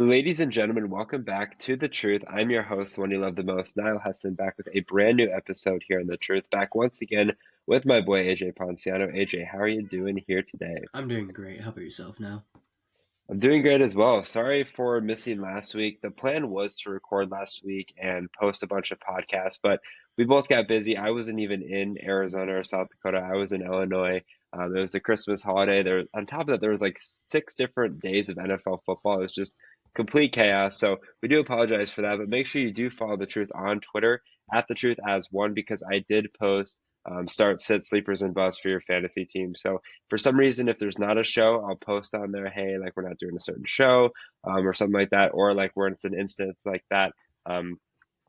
Ladies and gentlemen, welcome back to The Truth. I'm your host, the one you love the most, Niall Heston, back with a brand new episode here on The Truth. Back once again with my boy AJ Ponciano. AJ, how are you doing here today? I'm doing great. How about yourself now? I'm doing great as well. Sorry for missing last week. The plan was to record last week and post a bunch of podcasts, but we both got busy. I wasn't even in Arizona or South Dakota. I was in Illinois. It was the Christmas holiday. There, on top of that, there was like 6 different days of NFL football. It was just complete chaos. So we do apologize for that, but make sure you do follow the truth on Twitter at the truth as one because I did post start, sit, sleepers, and busts for your fantasy team. So for some reason, if there's not a show, I'll post on there, hey, like we're not doing a certain show, or something like that, or like where it's an instance like that. Um,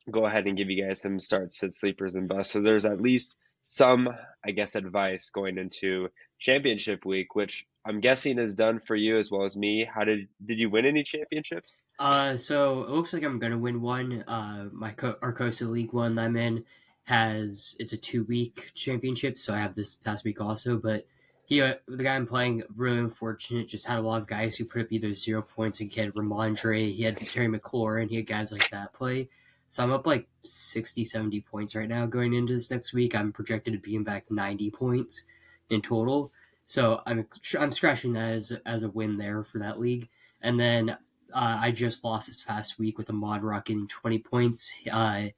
Go ahead and give you guys some start, sit, sleepers, and busts. So there's at least some, I guess, advice going into championship week, which I'm guessing is done for you as well as me. How did you win any championships? So it looks like I'm gonna win one. Arcosa League one I'm in it's a 2 week championship, so I have this past week also. But the guy I'm playing, really unfortunate. Just had a lot of guys who put up either 0 points. Like he had Ramondre, he had Terry McLaurin, he had guys like that play. So I'm up like 60, 70 points right now going into this next week. I'm projected to be in back 90 points in total. So I'm scratching that as a win there for that league. And then I just lost this past week with Ahmad Rock getting 20 points. I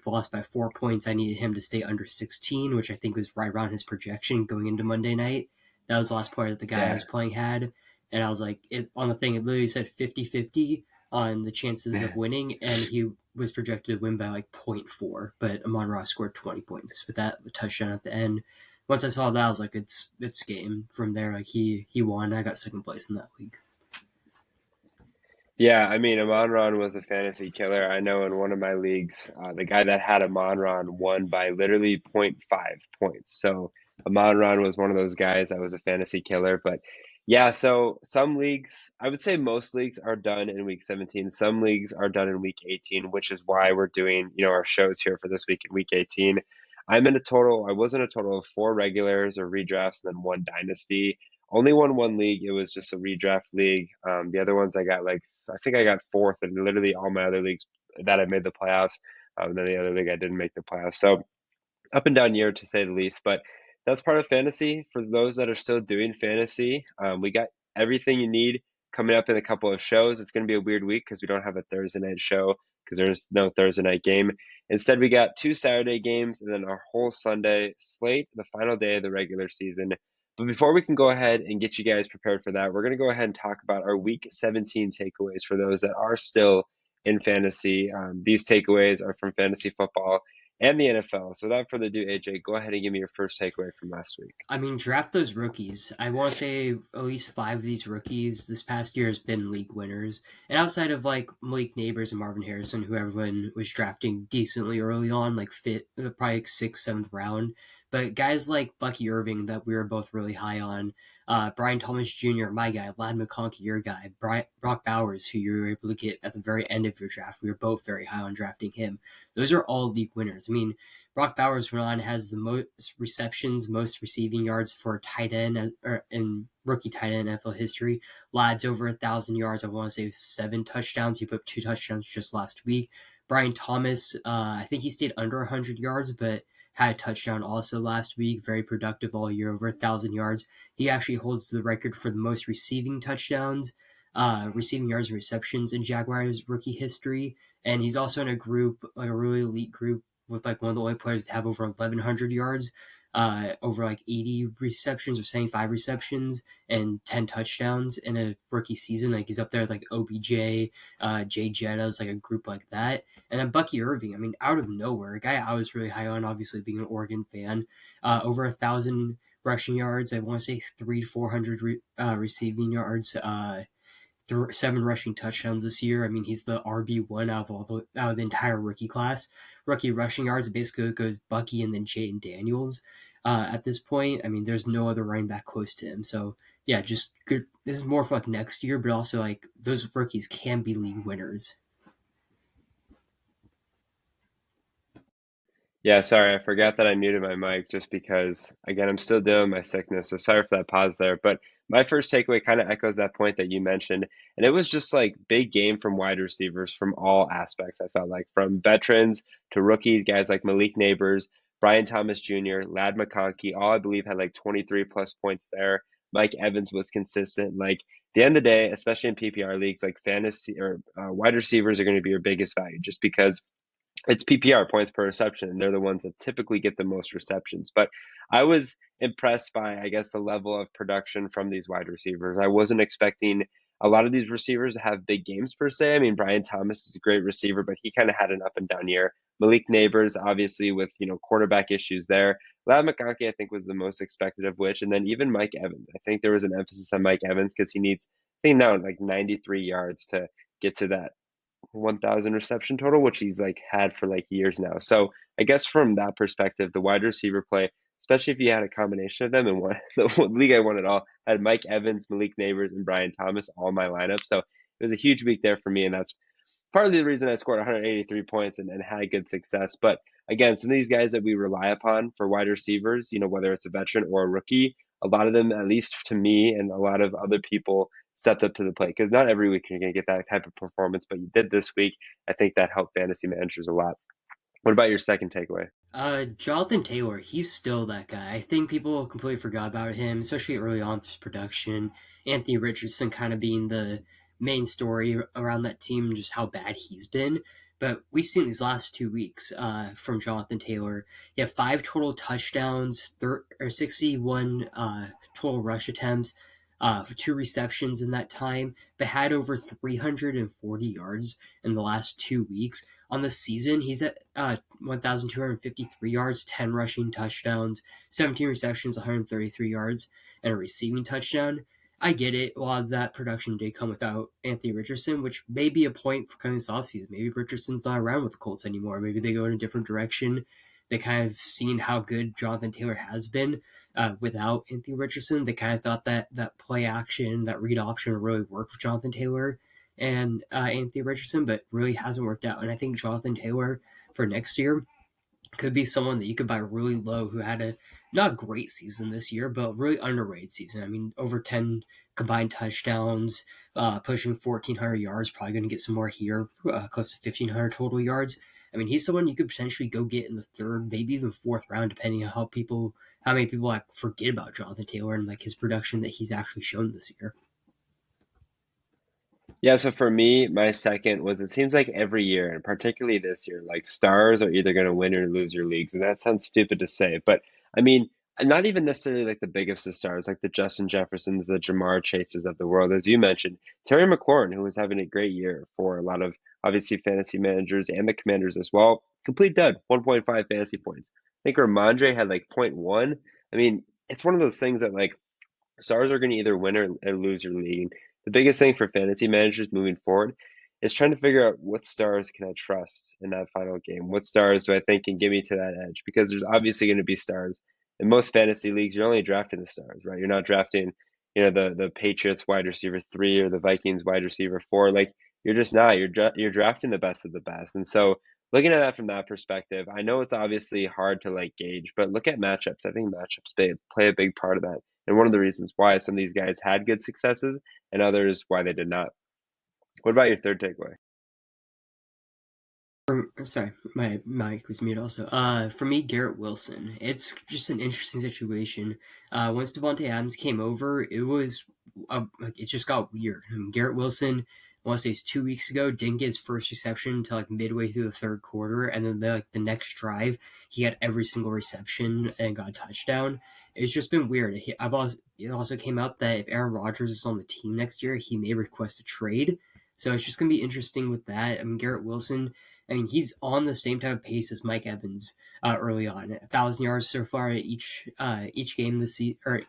lost by 4 points. I needed him to stay under 16, which I think was right around his projection going into Monday night. That was the last player that the guy I Yeah. was playing had. And I was like, on the thing, it literally said 50-50 on the chances of winning, and he was projected to win by like zero point 0.4, but Amon Ross scored 20 points with that touchdown at the end. Once I saw that, I was like, it's game. From there, like he won. I got second place in that league. Yeah, I mean, Amon-Ra was a fantasy killer. I know in one of my leagues, the guy that had Amon-Ra won by literally zero point 0.5 points. So Amon-Ra was one of those guys that was a fantasy killer. But yeah, so some leagues, I would say most leagues are done in week 17. Some leagues are done in week 18, which is why we're doing, our shows here for this week in week 18. I was in a total of four regulars or redrafts and then one dynasty. Only won one league. It was just a redraft league. The other ones I think I got fourth in literally all my other leagues that I made the playoffs. Then the other league I didn't make the playoffs. So up and down year to say the least. But that's part of fantasy. For those that are still doing fantasy, we got everything you need coming up in a couple of shows. It's going to be a weird week because we don't have a Thursday night show because there's no Thursday night game. Instead, we got two Saturday games and then our whole Sunday slate, the final day of the regular season. But before we can go ahead and get you guys prepared for that, we're going to go ahead and talk about our week 17 takeaways for those that are still in fantasy. These takeaways are from fantasy football and the NFL. So without further ado, AJ, go ahead and give me your first takeaway from last week. I mean, draft those rookies. I want to say at least five of these rookies this past year has been league winners. And outside of like Malik Neighbors and Marvin Harrison, who everyone was drafting decently early on, like probably like sixth, seventh round. But guys like Bucky Irving that we were both really high on, Brian Thomas Jr., my guy, Lad McConkey, your guy, Brock Bowers, who you were able to get at the very end of your draft. We were both very high on drafting him. Those are all league winners. I mean, Brock Bowers went on has the most receptions, most receiving yards for a tight end in rookie tight end NFL history. Lad's over 1,000 yards. I want to say 7 touchdowns. He put up 2 touchdowns just last week. Brian Thomas, I think he stayed under 100 yards, but had a touchdown also last week. Very productive all year, over 1,000 yards. He actually holds the record for the most receiving touchdowns, receiving yards and receptions in Jaguars rookie history. And he's also in a group, like a really elite group with like one of the only players to have over 1,100 yards, over like 80 receptions or 75 receptions and 10 touchdowns in a rookie season. Like he's up there with like OBJ, Jay Jettas, like a group like that. And then Bucky Irving, I mean, out of nowhere, a guy I was really high on, obviously being an Oregon fan, over 1,000 rushing yards. I want to say 300 to 400 receiving yards. 7 rushing touchdowns this year. I mean, he's the RB1 out of the entire rookie class. Rookie rushing yards, it basically goes Bucky and then Jaden Daniels. At this point, I mean, there's no other running back close to him. So yeah, just good. This is more for like next year, but also like those rookies can be league winners. Yeah, sorry, I forgot that I muted my mic just because, again, I'm still dealing with my sickness. So sorry for that pause there. But My first takeaway kind of echoes that point that you mentioned, and it was just like big game from wide receivers from all aspects. I felt like from veterans to rookies, guys like Malik Neighbors, Brian Thomas Jr., Lad McConkey, all I believe had like 23 plus points there. Mike Evans was consistent. Like the end of the day, especially in PPR leagues, like fantasy or wide receivers are going to be your biggest value, just because it's PPR, points per reception, and they're the ones that typically get the most receptions. But I was impressed by, I guess, the level of production from these wide receivers. I wasn't expecting a lot of these receivers to have big games per se. I mean, Brian Thomas is a great receiver, but he kind of had an up and down year. Malik Neighbors, obviously, with quarterback issues there. Lad McConkey, I think, was the most expected of which, and then even Mike Evans. I think there was an emphasis on Mike Evans because he needs, I think now, like 93 yards to get to that 1,000 reception total, which he's like had for like years now. So I guess from that perspective, the wide receiver play, especially if you had a combination of them in one, the league I won it all, I had Mike Evans, Malik Neighbors, and Brian Thomas all in my lineup. So it was a huge week there for me, and that's partly the reason I scored 183 points and had good success. But again, some of these guys that we rely upon for wide receivers, whether it's a veteran or a rookie, a lot of them, at least to me and a lot of other people, stepped up to the plate because not every week you're going to get that type of performance, but you did this week. I think that helped fantasy managers a lot. What about your second takeaway? Jonathan Taylor, he's still that guy. I think people completely forgot about him, especially early on through his production. Anthony Richardson kind of being the main story around that team, just how bad he's been. But we've seen these last 2 weeks from Jonathan Taylor. He had 5 total touchdowns, 61 total rush attempts, for 2 receptions in that time, but had over 340 yards in the last 2 weeks. On the season, he's at 1,253 yards, 10 rushing touchdowns, 17 receptions, 133 yards, and a receiving touchdown. I get it. A lot of that production did come without Anthony Richardson, which may be a point for coming this offseason. Maybe Richardson's not around with the Colts anymore. Maybe they go in a different direction. They kind of seen how good Jonathan Taylor has been without Anthony Richardson. They kind of thought that play action, that read option would really work for Jonathan Taylor and Anthony Richardson, but really hasn't worked out. And I think Jonathan Taylor for next year could be someone that you could buy really low who had a not great season this year, but really underrated season. I mean, over 10 combined touchdowns, pushing 1,400 yards, probably going to get some more here, close to 1,500 total yards. I mean, he's someone you could potentially go get in the third, maybe even fourth round, depending on how many people like forget about Jonathan Taylor and like his production that he's actually shown this year. Yeah, so for me, my second was it seems like every year, and particularly this year, like stars are either going to win or lose your leagues. And that sounds stupid to say, but I mean, not even necessarily like the biggest of stars, like the Justin Jeffersons, the Jamar Chases of the world. As you mentioned, Terry McLaurin, who was having a great year for a lot of obviously fantasy managers and the commanders as well. Complete dud, 1.5 fantasy points. I think Ramondre had like point 0.1. I mean, it's one of those things that like stars are going to either win or lose your league. The biggest thing for fantasy managers moving forward is trying to figure out what stars can I trust in that final game. What stars do I think can get me to that edge? Because there's obviously going to be stars. In most fantasy leagues, you're only drafting the stars, right? You're not drafting, the Patriots wide receiver 3 or the Vikings wide receiver 4. Like you're just not. You're drafting the best of the best. And so looking at that from that perspective, I know it's obviously hard to like gauge, but look at matchups. I think matchups play a big part of that. And one of the reasons why some of these guys had good successes and others why they did not. What about your third takeaway? Sorry, my mic was mute also. For me, Garrett Wilson. It's just an interesting situation. Once Devontae Adams came over, it just got weird. I mean, Garrett Wilson, I want to say it's 2 weeks ago, didn't get his first reception until like midway through the third quarter, and then the next drive, he had every single reception and got a touchdown. It's just been weird. It also came out that if Aaron Rodgers is on the team next year, he may request a trade. So it's just gonna be interesting with that. I mean, Garrett Wilson. I mean, he's on the same type of pace as Mike Evans early on. 1,000 yards so far each game this season, or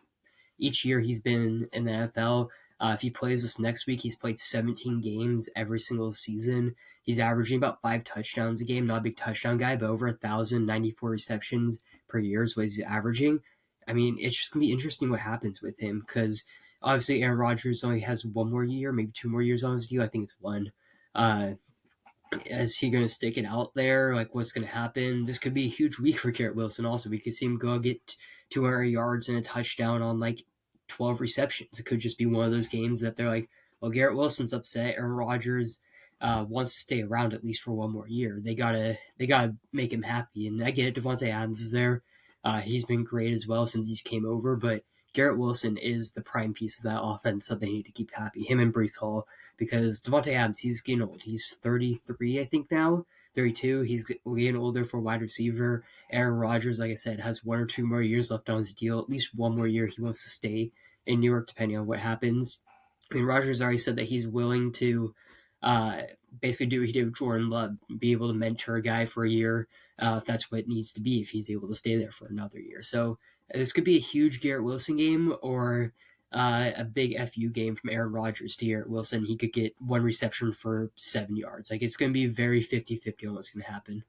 each year he's been in the NFL. If he plays this next week, he's played 17 games every single season. He's averaging about 5 touchdowns a game. Not a big touchdown guy, but over 1,094 receptions per year is what he's averaging. I mean, it's just gonna be interesting what happens with him because obviously Aaron Rodgers only has 1 more year, maybe 2 more years on his deal. I think it's one. Uh, is he going to stick it out there? Like, what's going to happen? This could be a huge week for Garrett Wilson. Also, we could see him go get 200 yards and a touchdown on like 12 receptions. It could just be one of those games that they're like, well, Garrett Wilson's upset. Aaron Rodgers wants to stay around at least for one more year. They gotta make him happy. And I get it. Devontae Adams is there. He's been great as well since he came over, but Garrett Wilson is the prime piece of that offense that they need to keep happy. Him and Brees Hall, because Devontae Adams, he's getting old. He's 33, I think now. 32. He's getting older for wide receiver. Aaron Rodgers, like I said, has 1 or 2 more years left on his deal. At least one more year he wants to stay in New York, depending on what happens. I mean, Rodgers already said that he's willing to uh, basically do what he did with Jordan Love, be able to mentor a guy for a year if that's what it needs to be, if he's able to stay there for another year. So this could be a huge Garrett Wilson game or a big FU game from Aaron Rodgers to Garrett Wilson. He could get one reception for 7 yards. Like, it's going to be very 50-50 on what's going to happen.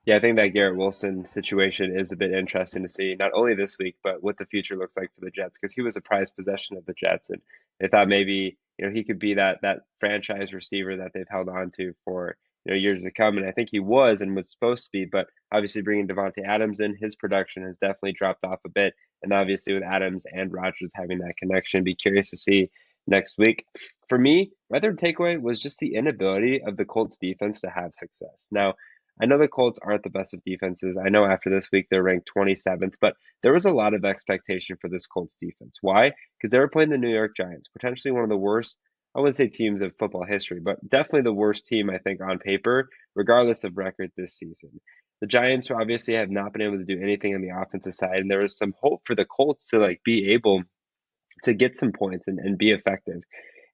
Yeah, I think that Garrett Wilson situation is a bit interesting to see, not only this week, but what the future looks like for the Jets, because he was a prized possession of the Jets, and they thought maybe he could be that franchise receiver that they've held on to for years to come, and I think he was and was supposed to be, but obviously bringing Devontae Adams in, his production has definitely dropped off a bit, and obviously with Adams and Rodgers having that connection, be curious to see next week. For me, my third takeaway was just the inability of the Colts defense to have success. Now, I know the Colts aren't the best of defenses. I know after this week they're ranked 27th, but there was a lot of expectation for this Colts defense. Why? Because they were playing the New York Giants, potentially one of the worst, I wouldn't say teams of football history, but definitely the worst team, I think, on paper, regardless of record this season. The Giants obviously have not been able to do anything on the offensive side, and there was some hope for the Colts to be able to get some points and be effective.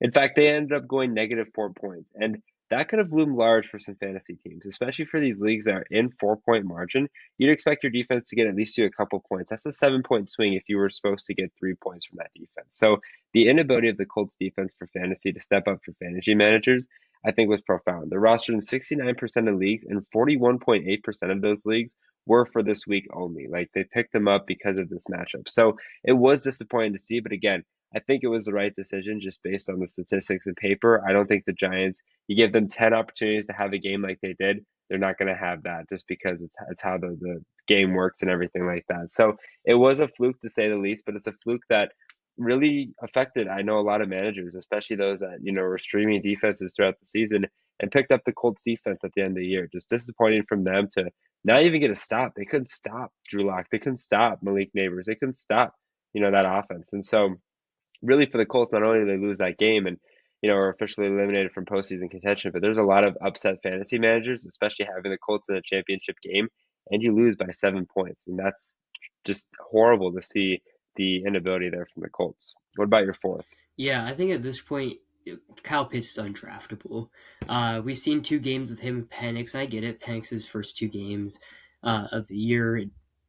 In fact, they ended up going negative 4 points. And that could have loomed large for some fantasy teams, especially for these leagues that are in 4 point margin. You'd expect your defense to get at least you a couple points. That's a 7 point swing if you were supposed to get 3 points from that defense. So the inability of the Colts defense for fantasy to step up for fantasy managers, I think, was profound. They're rostered in 69% of leagues, and 41.8% of those leagues were for this week only. Like, they picked them up because of this matchup. So it was disappointing to see, but again, I think it was the right decision just based on the statistics and paper. I don't think the Giants, you give them 10 opportunities to have a game like they did, they're not going to have that just because it's how the game works and everything like that. So it was a fluke to say the least, but it's a fluke that really affected, I know, a lot of managers, especially those that, were streaming defenses throughout the season and picked up the Colts defense at the end of the year. Just disappointing from them to not even get a stop. They couldn't stop Drew Lock. They couldn't stop Malik Neighbors. They couldn't stop, that offense. And so really for the Colts, not only do they lose that game and are officially eliminated from postseason contention, but there's a lot of upset fantasy managers, especially having the Colts in a championship game, and you lose by 7 points. I mean, that's just horrible to see the inability there from the Colts. What about your fourth? Yeah, I think at this point, Kyle Pitts is undraftable. We've seen 2 games with him and Penix. I get it. Penix's first 2 games of the year,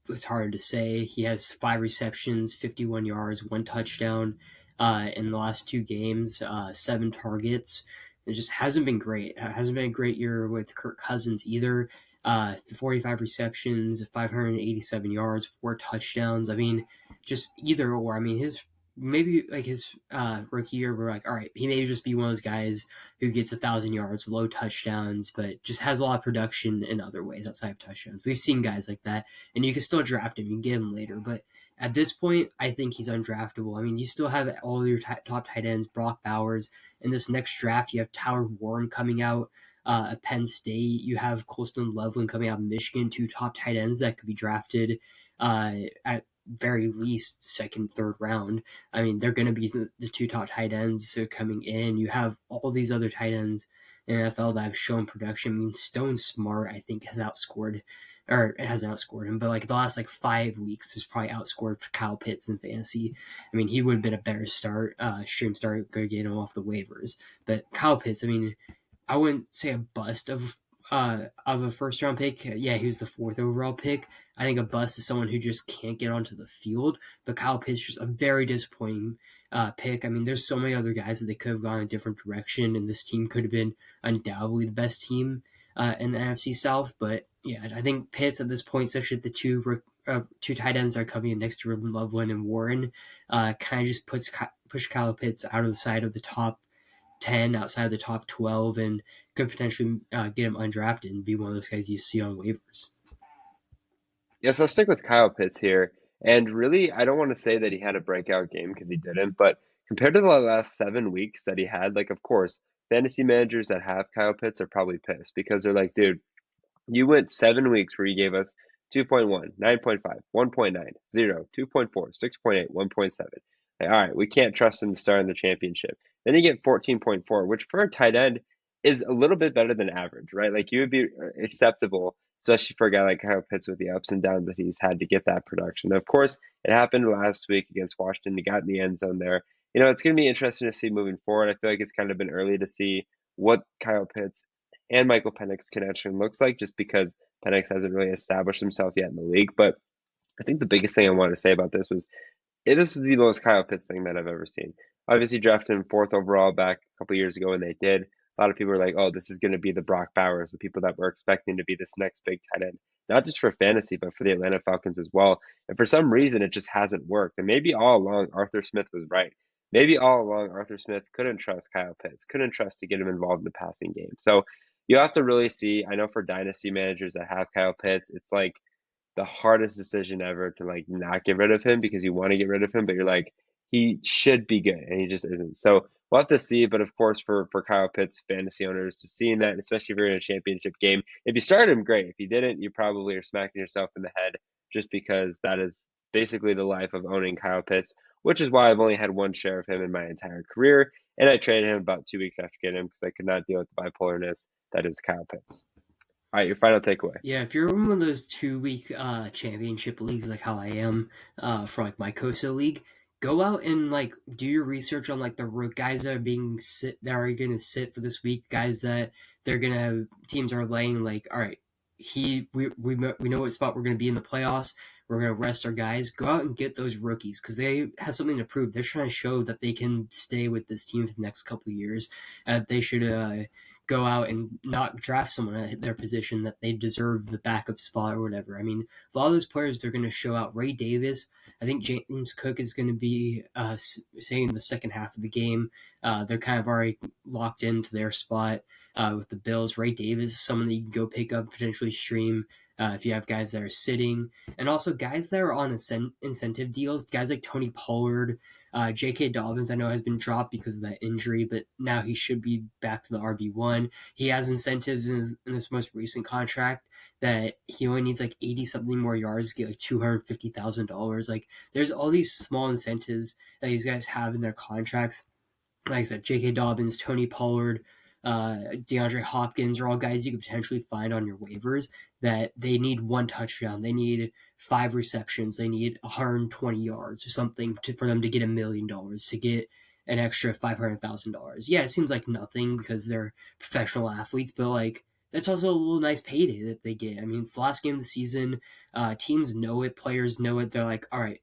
it's hard to say. He has 5 receptions, 51 yards, 1 touchdown in the last 2 games, 7 targets. It just hasn't been great. It hasn't been a great year with Kirk Cousins either. 45 receptions, 587 yards, 4 touchdowns. I mean, just either or. I mean, his rookie year, we're like, all right, he may just be one of those guys who gets 1,000 yards, low touchdowns, but just has a lot of production in other ways outside of touchdowns. We've seen guys like that, and you can still draft him, you can get him later, but at this point, I think he's undraftable. I mean, you still have all your top tight ends, Brock Bowers. In this next draft, you have Tyler Warren coming out at Penn State. You have Colston Loveland coming out of Michigan, 2 top tight ends that could be drafted at very least second, third round. I mean, they're going to be the 2 top tight ends coming in. You have all these other tight ends in the NFL that have shown production. I mean, Stone Smart, I think, has outscored him, but the last 5 weeks has probably outscored Kyle Pitts in fantasy. I mean, he would have been a better stream start, go get him off the waivers. But Kyle Pitts, I mean, I wouldn't say a bust of a first round pick. Yeah, he was the 4th overall pick. I think a bust is someone who just can't get onto the field. But Kyle Pitts is a very disappointing pick. I mean, there's so many other guys that they could have gone a different direction, and this team could have been undoubtedly the best team in the NFC South. But yeah, I think Pitts at this point, especially the two tight ends are coming in next to Loveland and Warren, kind of just push Kyle Pitts out of the side of the top 10, outside of the top 12, and could potentially get him undrafted and be one of those guys you see on waivers. Yes, I'll stick with Kyle Pitts here. And really, I don't want to say that he had a breakout game because he didn't, but compared to the last 7 weeks that he had, like, of course, fantasy managers that have Kyle Pitts are probably pissed because they're like, dude, you went 7 weeks where you gave us 2.1, 9.5, 1.9, 0, 2.4, 6.8, 1.7. Like, all right, we can't trust him to start in the championship. Then you get 14.4, which for a tight end is a little bit better than average, right? Like you would be acceptable, especially for a guy like Kyle Pitts with the ups and downs that he's had to get that production. Of course, it happened last week against Washington. He got in the end zone there. It's going to be interesting to see moving forward. I feel like it's kind of been early to see what Kyle Pitts and Michael Penix's connection looks like, just because Penix hasn't really established himself yet in the league. But I think the biggest thing I wanted to say about this was this is the most Kyle Pitts thing that I've ever seen. Obviously, drafted him fourth overall back a couple years ago, and they did. A lot of people were like, "Oh, this is going to be the Brock Bowers, the people that were expecting to be this next big tight end, not just for fantasy, but for the Atlanta Falcons as well." And for some reason, it just hasn't worked. And maybe all along, Arthur Smith was right. Maybe all along, Arthur Smith couldn't trust Kyle Pitts, couldn't trust to get him involved in the passing game. So you have to really see. I know for dynasty managers that have Kyle Pitts, it's like the hardest decision ever to like not get rid of him because you want to get rid of him, but you're like, he should be good and he just isn't. So we'll have to see. But of course, for Kyle Pitts fantasy owners to seeing that, especially if you're in a championship game, if you started him, great. If you didn't, you probably are smacking yourself in the head just because that is basically the life of owning Kyle Pitts, which is why I've only had one share of him in my entire career. And I traded him about 2 weeks after getting him because I could not deal with the bipolarness that is Kyle Pitts. All right, your final takeaway. Yeah, if you're in one of those 2 week championship leagues like how I am for like my COSO league, go out and like do your research on like the guys that are that are gonna sit for this week, guys that they're gonna teams are laying like, all right, we know what spot we're gonna be in the playoffs. We're gonna rest our guys. Go out and get those rookies because they have something to prove. They're trying to show that they can stay with this team for the next couple of years. They should go out and not draft someone at their position that they deserve the backup spot or whatever. I mean, a lot of those players they're going to show out. Ray Davis, I think James Cook is going to be saying the second half of the game. They're kind of already locked into their spot with the Bills. Ray Davis is someone that you can go pick up, potentially stream. If you have guys that are sitting, and also guys that are on incentive deals, guys like Tony Pollard, J.K. Dobbins, I know, has been dropped because of that injury, but now he should be back to the RB1. He has incentives in this most recent contract that he only needs like 80 something more yards to get like $250,000. Like, there's all these small incentives that these guys have in their contracts. Like I said, J.K. Dobbins, Tony Pollard, DeAndre Hopkins are all guys you could potentially find on your waivers that they need one touchdown. They need 5 receptions. They need 120 yards or something for them to get $1 million, to get an extra $500,000. Yeah, it seems like nothing because they're professional athletes, but like that's also a little nice payday that they get. I mean, it's the last game of the season. Teams know it. Players know it. They're like, all right,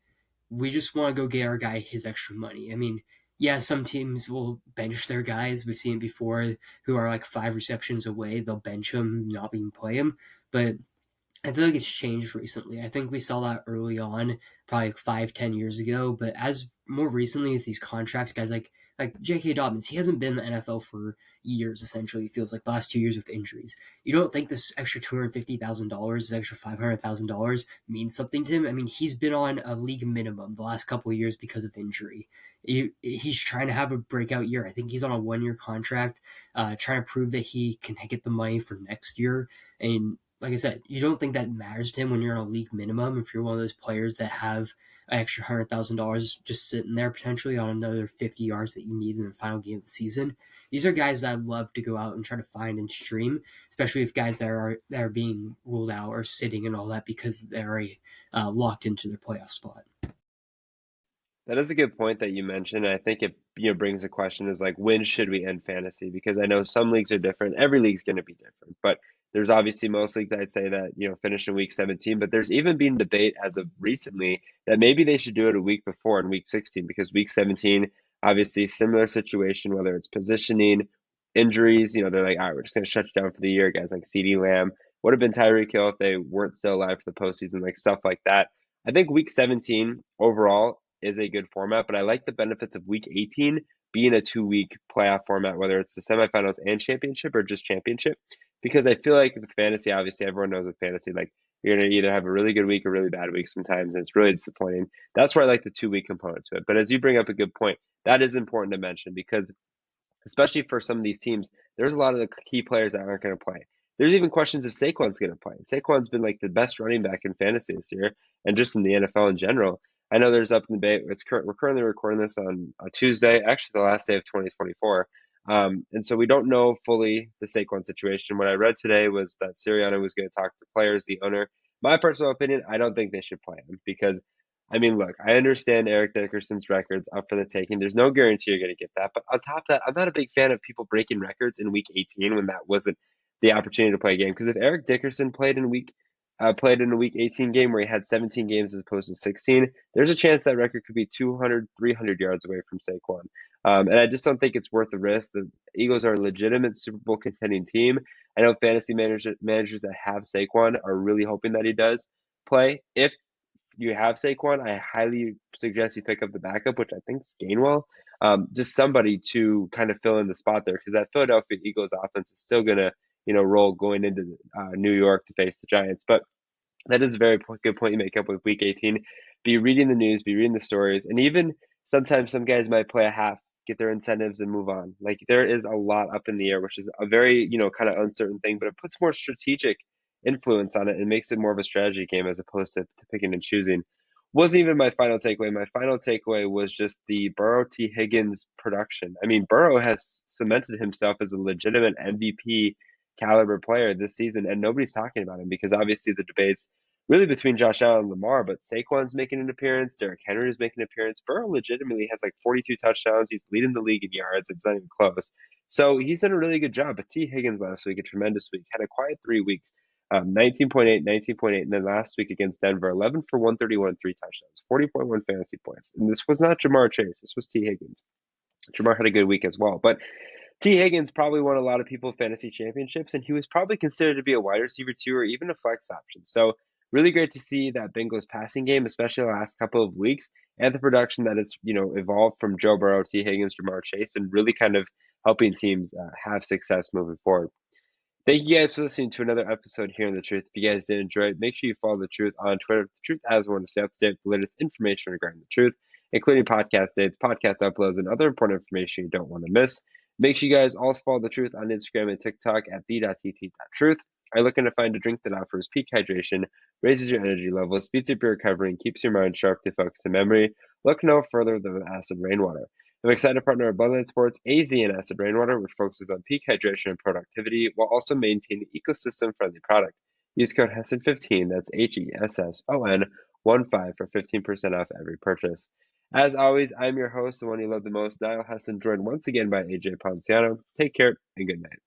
we just want to go get our guy his extra money. I mean, yeah, some teams will bench their guys. We've seen it before who are like 5 receptions away. They'll bench them, not even play them. But I feel like it's changed recently. I think we saw that early on, probably like 5, 10 years ago. But as more recently with these contracts, guys like J.K. Dobbins, he hasn't been in the NFL for years. Essentially, it feels like the last 2 years with injuries. You don't think this extra $250,000, this extra $500,000 means something to him? I mean, he's been on a league minimum the last couple of years because of injury. He's trying to have a breakout year. I think he's on a 1 year contract, trying to prove that he can get the money for next year. And like I said, you don't think that matters to him when you're on a league minimum. If you're one of those players that have an extra $100,000 just sitting there potentially on another 50 yards that you need in the final game of the season, these are guys that I'd love to go out and try to find and stream, especially if guys that are being ruled out or sitting and all that because they're already locked into their playoff spot. That is a good point that you mentioned. I think it brings a question is like when should we end fantasy? Because I know some leagues are different. Every league's going to be different, but there's obviously most leagues I'd say that finish in week 17. But there's even been debate as of recently that maybe they should do it a week before in week 16 because week 17 obviously similar situation whether it's positioning, injuries. They're like, all right, we're just going to shut you down for the year. Guys like CeeDee Lamb would have been Tyreek Hill if they weren't still alive for the postseason, like stuff like that. I think week 17 overall is a good format, but I like the benefits of week 18 being a 2 week playoff format, whether it's the semifinals and championship or just championship, because I feel like with fantasy, obviously everyone knows with fantasy, like You're going to either have a really good week or really bad week sometimes, and it's really disappointing. That's where I like the 2 week component to it. But as you bring up a good point, that is important to mention because especially for some of these teams, there's a lot of the key players that aren't going to play. There's even questions if Saquon's going to play. Saquon's been like the best running back in fantasy this year, and just in the NFL in general. I know there's up in the debate. We're currently recording this on a Tuesday, actually the last day of 2024, and so we don't know fully the Saquon situation. What I read today was that Sirianni was going to talk to the players, the owner. My personal opinion, I don't think they should play him because I mean, look, I understand Eric Dickerson's records up for the taking. There's no guarantee you're going to get that. But on top of that, I'm not a big fan of people breaking records in week 18 when that wasn't the opportunity to play a game. Because if Eric Dickerson played in a week 18 game where he had 17 games as opposed to 16, there's a chance that record could be 200, 300 yards away from Saquon. And I just don't think it's worth the risk. The Eagles are a legitimate Super Bowl contending team. I know fantasy managers that have Saquon are really hoping that he does play. If you have Saquon, I highly suggest you pick up the backup, which I think is Gainwell. Just somebody to kind of fill in the spot there because that Philadelphia Eagles offense is still gonna, roll going into New York to face the Giants. But that is a very good point you make up with Week 18. Be reading the news, be reading the stories, and even sometimes some guys might play a half, get their incentives, and move on. Like there is a lot up in the air, which is a very kind of uncertain thing, but it puts more strategic influence on it and makes it more of a strategy game as opposed to picking and choosing. Wasn't even my final takeaway. My final takeaway was just the Burrow T. Higgins production. I mean, Burrow has cemented himself as a legitimate MVP caliber player this season, and nobody's talking about him because obviously the debates really between Josh Allen and Lamar, but Saquon's making an appearance, Derrick Henry is making an appearance. Burrow legitimately has like 42 touchdowns. He's leading the league in yards. It's not even close. So he's done a really good job. But T. Higgins last week, a tremendous week, had a quiet 3 weeks. 19.8, 19.8, and then last week against Denver, 11 for 131, 3 touchdowns, 40.1 fantasy points. And this was not Jamar Chase. This was T. Higgins. Jamar had a good week as well. But T. Higgins probably won a lot of people fantasy championships, and he was probably considered to be a wide receiver too, or even a flex option. So really great to see that Bengals passing game, especially the last couple of weeks, and the production that has evolved from Joe Burrow, T. Higgins, Jamar Chase, and really kind of helping teams have success moving forward. Thank you guys for listening to another episode here on The Truth. If you guys did enjoy it, make sure you follow The Truth on Twitter, The Truth as one to stay up to date with the latest information regarding The Truth, including podcast dates, podcast uploads, and other important information you don't want to miss. Make sure you guys also follow The Truth on Instagram and TikTok at the.tt.truth. Are looking to find a drink that offers peak hydration, raises your energy levels, speeds up your recovery, and keeps your mind sharp to focus and memory? Look no further than Acid Rainwater. I'm excited to partner with Bloodline Sports AZ and Acid Rainwater, which focuses on peak hydration and productivity while also maintaining ecosystem-friendly product. Use code HESSON15, that's HESSON15 for 15% off every purchase. As always, I'm your host, the one you love the most, Niall Hesson, joined once again by AJ Ponciano. Take care and good night.